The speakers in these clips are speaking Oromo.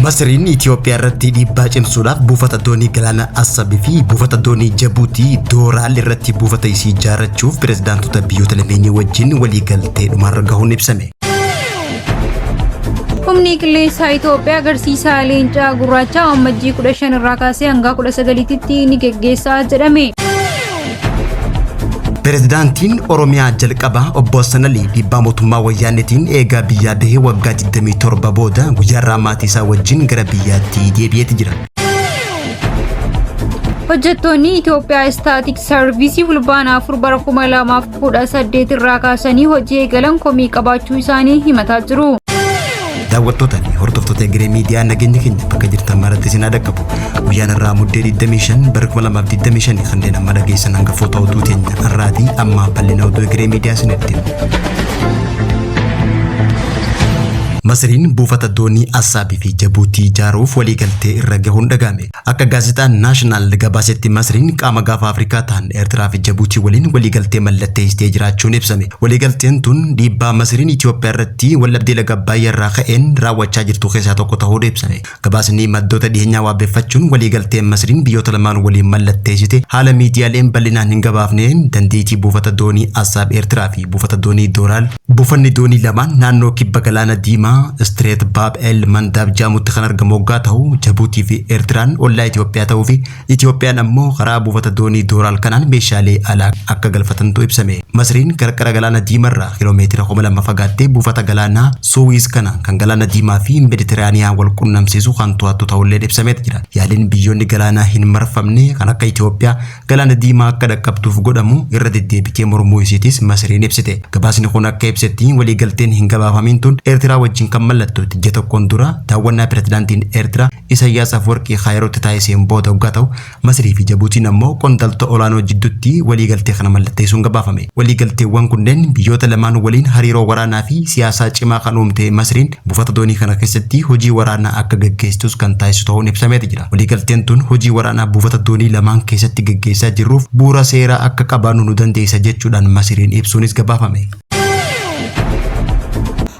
Masriin Itoophiyaa irratti dhiibbaa cimsuudhaaf buufata doonii galaana Assabii fi buufata doonii Jabuutii Dooraal irratti buufata isii ijaarrachuuf pirezidaantota biyyoota lameenii wajjin waliigaltee dhumarra gahuun ibsame. Humni qilleensaa Itoophiyaa agarsiisa leencaa gurraacha ammajjii 15 irraa kaasee hanga 19tti ni geggeessaa jedhame. Pirezidaantiin Oromiyaa jalqabaa obbo Hassan Ali dhiibbaa mootummaa wayyaaneetiin eegaa biyyaa bahee waggaa 27 booda guyyaa maatii isaa wajjin gara biyyaatti deebi'ee jira. Hojjettoonni Itoophiyaa Istaatik Sarviisii fulbaana 4 bara 2018 irraa kaasanii hojii eegalan komii qabaachuu isaanii himataa jiru. Daawwattootni hordoftoota Egeree Miidiyaa nageenya keenya bakka jirtan maratti isin dhaqqabu. Guyyaan irraa muddee 25 bara 2025 kanneen amma dhageessan hangafoota oduu teenya irraatii amma bal'ina oduu Egeree Miidiyaa isinitti himu. Masriin buufata doonii Assabii fi Jabuutii ijaaruuf waliigaltee irra gahuun dhagahame. Akka gaazexaan Naashinaal gabaasetti Masriin qaama gaafa Afrikaa ta'an Eertiraa fi Jabuutii waliin waliigaltee mallatteessitee jiraachuun ibsame. Waliigalteen tun dhiibbaa Masriin Itoophiyaa irratti waldhabdee laga Abbayyaa irraa ka'een raawwachaa jirtu keessaa tokko ta'uu ibsame. Gabaasni maddoota dhiyeenyaa waabeffachuun waliigalteen Masriin biyyoota lamaan waliin mallatteessite haala miidiyaaleen bal'inaan hin gabaafneen dandeettii buufata doonii Assabii Eertiraa fi buufata doonii Dooraal buufanni doonii lamaan naannoo kibba galaana Diimaa Street Bab El Mandab jaamutti kan argamu waggaa ta'u Jabuutii fi Eertiraan ollaa Itoophiyaa ta'uu fi Itoophiyaan ammoo karaa buufata doonii Dooraal kanaan meeshaalee alaa akka galfatantu ibsame. Masriin qarqara galaana Diimarraa kiiloomeetira 200 fagaattee buufata galaanaa Suwiis kana kan galaana Diimaa fi Meeditiraaniyaa wal qunnamsiisu kan to'attu ta'ullee ibsamee jira. Yaaliin biyyoonni galaanaa hin marfamne kan akka Itoophiyaa galaana Diimaa akka dhaqqabduuf godhamu irra deddeebitee mormuu isiitis Masriin ibsite. Gabaasni kun akka ibsetti waliigalteen hin gabaafamin tun Eertiraa wajjin kan mallattoo ija tokkoon dura daawwannaa pirezidaantiin Eertiraa Isaayyaas Afwerqii Kaayirootti taasiseen booda waggaa ta'u Masrii fi Jabuutiin ammoo qondaaltota olaanoo jidduutti waliigaltee kana mallatteessuun gabaafame. Waliigalteewwan kunneen biyyoota lamaan waliin hariiroo waraanaa fi siyaasaa cimaa kan uumte Masriin buufata doonii kana keessatti hojii waraanaa akka gaggeessitus kan taasisu ta'uun ibsamee jira. Waliigalteen tun hojii waraanaa buufata doonii lamaan keessatti gaggeessaa jirruuf bu'uura seeraa akka qabaannu nu dandeessa jechuudhaan Masriin ibsuunis gabaafame.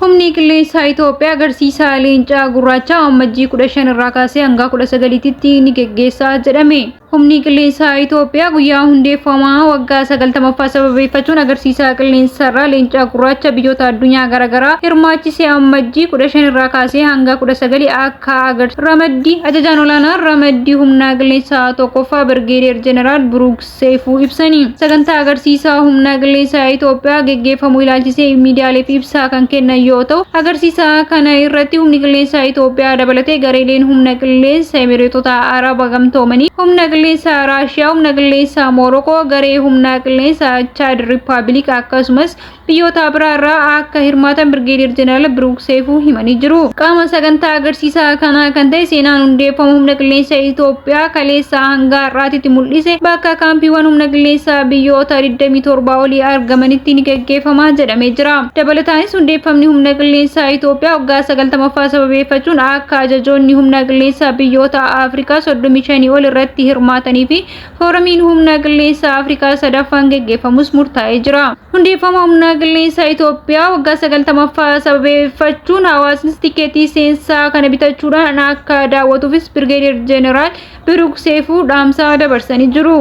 Humni qilleensaa Itoophiyaa agarsiisa leencaa gurraacha ammajjii 15 irraa kaasee hanga 19tti ni geggeessaa jedhame. Humni qilleensaa Itoophiyaa guyyaa hundeeffamaa waggaa 90ffaa sababeeffachuun agarsiisa qilleensarraa leencaa gurraacha biyyoota addunyaa garaagaraa hirmaachisee ammajjii 15 irraa kaasee hanga 19 akka agarsiisa. Ramaddii ajajaan olaanaa ramaddii humna qilleensaa tokkoffaa Birgeediyer Jeneraal Biruuk Seefuu ibsanii sagantaa agarsiisa humna qilleensaa Itoophiyaa geggeeffamuu ilaalchisee miidiyaaleef ibsaa kan kennan yoo ta'u agarsiisa kana irratti humni qilleensaa Itoophiyaa dabalatee gareeleen humna qilleensa Emireetota Araba gamtoomanii humna qilleensa Raashiyaa humna qilleensa Moorokoo garee humna qilleensa Chaad Riippaabilik akkasumas biyyoota biraarraa akka hirmaatan Birgeediyer Jeneraal Biruuk Seefuu himanii jiru. Qaama sagantaa agarsiisa kana kan ta'e seenaan hundeeffamu humna qilleensa Itoophiyaa kaleessa hanga har'aatti mul'ise bakka kaampiiwwan humna qilleensa biyyoota 27 olii argamanitti ni gaggeeffama jedhamee jira. Dabalataanis hundeeffamni humna qilleensa Itoophiyaa waggaa 90ffaa sababeeffachuun akka ajajoonni humna qilleensa biyyoota Afrikaa 35 ol irratti hirmaatanii fi fooramiin humna qilleensa Afrikaa sadaffaan gaggeeffamus murtaa'ee jira. Hundeeffama humna qilleensa Itoophiyaa waggaa 90ffaa sababeeffachuun hawaasni tikeetii seensaa kana bitachuudhaan akka daawwatuufis Birgeediyer Jeneraal Biruuk Seefuu dhaamsa dabarsanii jiru.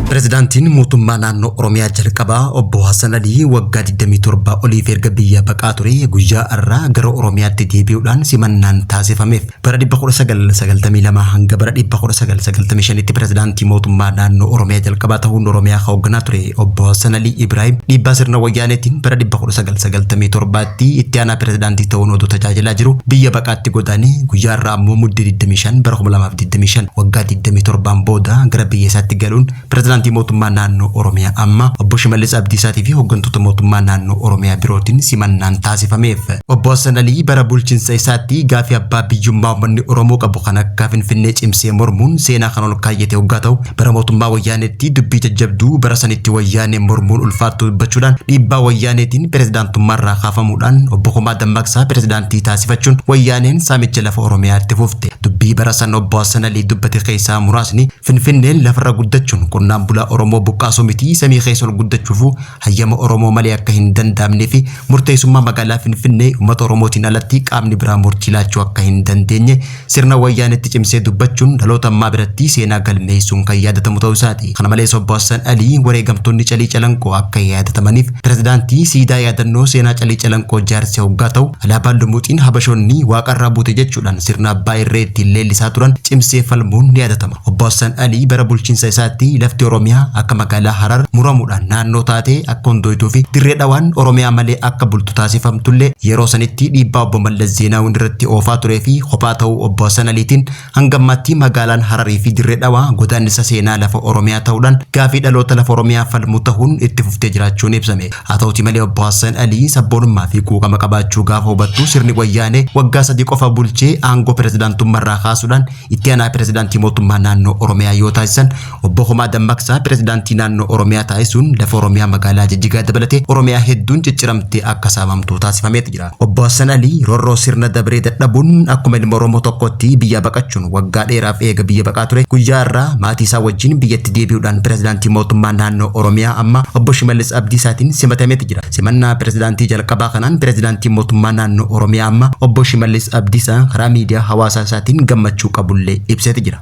Pirezidaantiin mootummaa naannoo Oromiyaa jalqabaa obbo Hassan Ali waggaa 27 oliif erga biyya baqaa ture guyyaa har'aa gara Oromiyaatti deebi'uudhaan simannaan taasifameef. Bara 1992 hanga bara 1995tti pirezidaantii mootummaa naannoo Oromiyaa jalqabaa ta'uun Oromiyaa hoogganaa ture obbo Hassan Ali Ibrahim dhiibbaa sirna wayyaaneetiin bara 1997tti itti aanaa pirezidaantii ta'uun oduu tajaajilaa jiru biyya baqaatti godaanee guyyaa har'aa ammoo muddee 25 bara 2025 waggaa 27 booda gara biyya isaatti galuun pirezidaantii mootummaa naannoo Oromiyaa amma obbo Shimallis Abdiisaatii fi hooggantoota mootummaa naannoo Oromiyaa birootiin simannaan taasifameef. Obbo Hassan Ali bara bulchiinsa isaatti gaafii abbaa biyyummaa uummanni Oromoo qabu kan akka Finfinnee cimsee mormuun seenaa kan ol kaayyate waggaa ta'u bara mootummaa wayyaaneetti dubbii jajjabduu bara sanitti wayyaanee mormuun ulfaattuu dubbachuudhaan dhiibbaa wayyaaneetiin pirezidaantummaarraa kaafamuudhaan obbo Kumaa Dammaqsaa pirezidaantii taasifachuun wayyaaneen saamicha lafa Oromiyaatti fufte. dubbii barasan obbo Hassan Alii dubbate keessaa muraasni Finfinneen lafarra guddachuun qonnaan bulaa Oromoo buqqaasuu miti samii keessa ol guddachuuf hayyama Oromoo malee akka hin danda'amnee fi murteessummaa magaalaa Finfinnee uummata Oromootiin alatti qaamni biraa murtii laachuu akka hin dandeenye sirna wayyaanetti cimsee dubbachuun dhaloota ammaa biratti seenaa galmeessuun kan yaadatamu ta'uu isaati. Kana malees obbo Hassan Alii wareegamtoonni Calii Calanqoo akka yaadatamaniif pirezidaantii siidaa yaadannoo seenaa Calii Calanqoo jaarsa hoggaa ta'u alaabaan lumuuxiin habashoonni waaqarraa buute jechuudhaan sirna abbaa irree ittiin leellisaa turan cimsee falmuun ni yaadatama. Obbo Hassan Alii bara bulchiinsa isaatti lafti Oromiyaa akka magaalaa Harar muramuudhaan naannoo taatee akka hundooytuu fi dirree dhawaan Oromiyaa malee akka bultu taasifamtullee yeroo sanitti dhiibbaa obbo Mallas Zeenaawwiin irratti oofaa turee fi kophaa ta'uu obbo Hassan Aliitiin hanga ammaatti magaalaan Hararii fi dirree dhawaa godaannisa seenaa lafa Oromiyaa ta'uudhaan gaafii dhaloota lafa Oromiyaa falmuu ta'uun itti fuftee jiraachuun ibsame. Haa ta'uutii malee obbo Hassan Alii sabboonummaa fi quuqama qabaachuu gaafa hubattu sirni wayyaanee waggaa 3 qofa bulchee aangoo pirezidaantummaarraa kaasuudhaan itti aanaa pirezidaantii mootummaa naannoo Oromiyaa yoo taasisan obbo Homaa Dammaqsaa pirezidaantii naannoo Oromiyaa taasisuun lafa Oromiyaa magaalaa Jijjigaa dabalatee Oromiyaa hedduun cicciramtee akka saamamtu taasifameeti jira. Obbo Hassan Alii roorroo sirna dabree dadhabuun akkuma ilma Oromoo tokkotti biyya baqachuun waggaa dheeraaf eega biyya baqaa ture guyyaa irraa maatii isaa wajjin biyyatti deebi'uudhaan pirezidaantii mootummaa naannoo Oromiyaa amma obbo Shimallis Abdiisaatiin simatameeti jira. Simannaa pirezidaantii jalqabaa kanaan pirezidaantii mootummaa naannoo Oromiyaa amma obbo Shimallis Abdiisaa karaa miidiyaa hawaasaa isaatiin gammachuu qabullee ibseeti jira.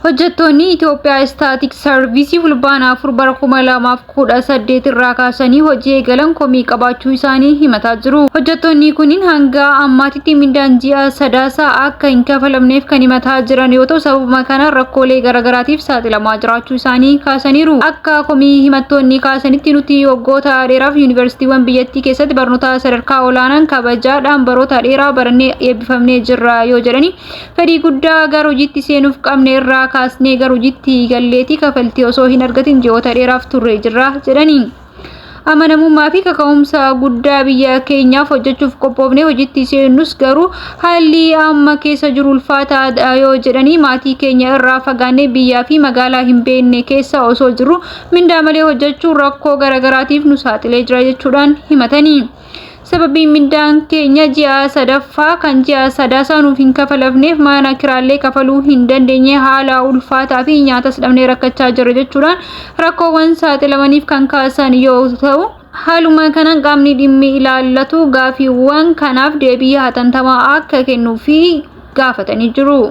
Hojjettoonni Itoophiyaa Staatik Sarviisii fulbaana 4 bara 2018 irraa kaasanii hojii eegalan komii qabaachuu isaanii himataa jiru. Hojjettoonni kunniin hanga ammaatitti mindaan ji'a sadaasaa akka hin kafalamneef kan himataa jiran yoo ta'u sababuma kana rakkoolee garaagaraatiif saaxilamaa jiraachuu isaanii kaasaniiru. Akka komii himattoonni kaasanitti nuti waggoota dheeraaf yuunivarsiitiiwwan biyyattii keessatti barnoota sadarkaa olaanaan kabajaadhaan baroota dheeraa barannee eebbifamnee jirra yoo jedhani fedhii guddaa gara hojiitti seenuuf qabne irraa kaasnee gara hojiitti galleetii kafaltii osoo hin argatin ji'oota dheeraaf turre jirra jedhani. Amanamummaa fi kaka'umsa guddaa biyya keenyaaf hojjechuuf qophoofnee hojiitti seennus garuu haalli amma keessa jiru ulfaataadha yoo jedhanii maatii keenya irraa fagaannee biyyaa fi magaalaa hin beekne keessa osoo jirru mindaa malee hojjechuun rakkoo garaagaraatiif nu saaxilee jira jechuudhaan himatanii. Sababiin mindaan keenya ji'a sadaffaa kan ji'a sadaasaa nuuf hin kafalamneef mana kiraallee kafaluu hin dandeenye haala ulfaataa fi nyaatas dhabnee rakkachaa jirra jechuudhaan rakkoowwan saaxilamaniif kan kaasan yoo ta'u haaluma kanaan qaamni dhimmi ilaallatu gaafiiwwan kanaaf deebii hatattamaa akka kennuufi gaafatanii jiru.